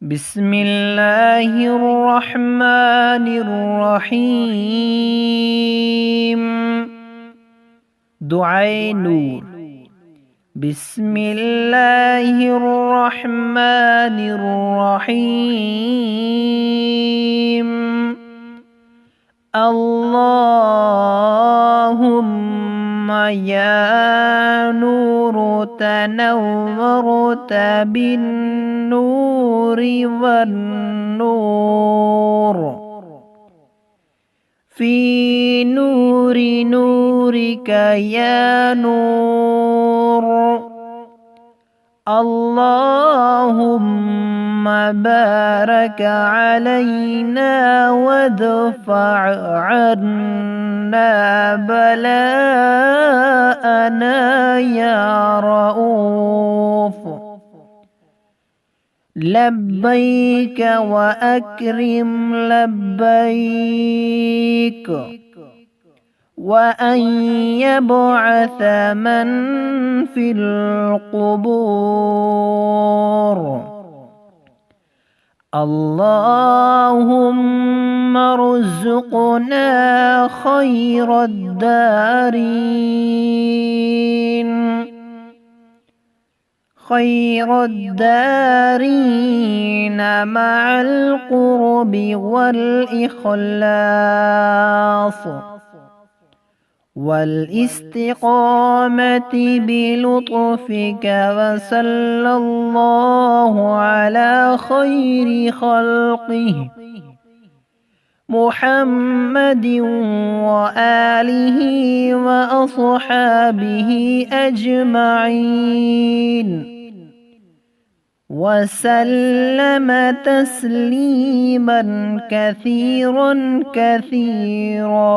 بسم الله الرحمن الرحيم. دعاء نور. بسم الله الرحمن الرحيم. اللهم يا نور تنورت بالنور والنور، في نور نورك يا نور. اللهم بارك علينا وادفع عنا بلاءنا يا رؤوف. لبيك وأكرم لبيك، وأن يبعث من في القبور. اللهم ارزقنا خير الدارين، خير الدارين مع القرب والإخلاص والاستقامة بلطفك. وصلى الله على خير خلقه محمد وآله وأصحابه أجمعين، وسلم تسليما كثيرا كثيرا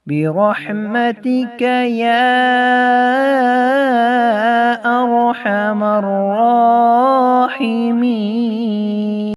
برحمتك يا أرحم الراحمين.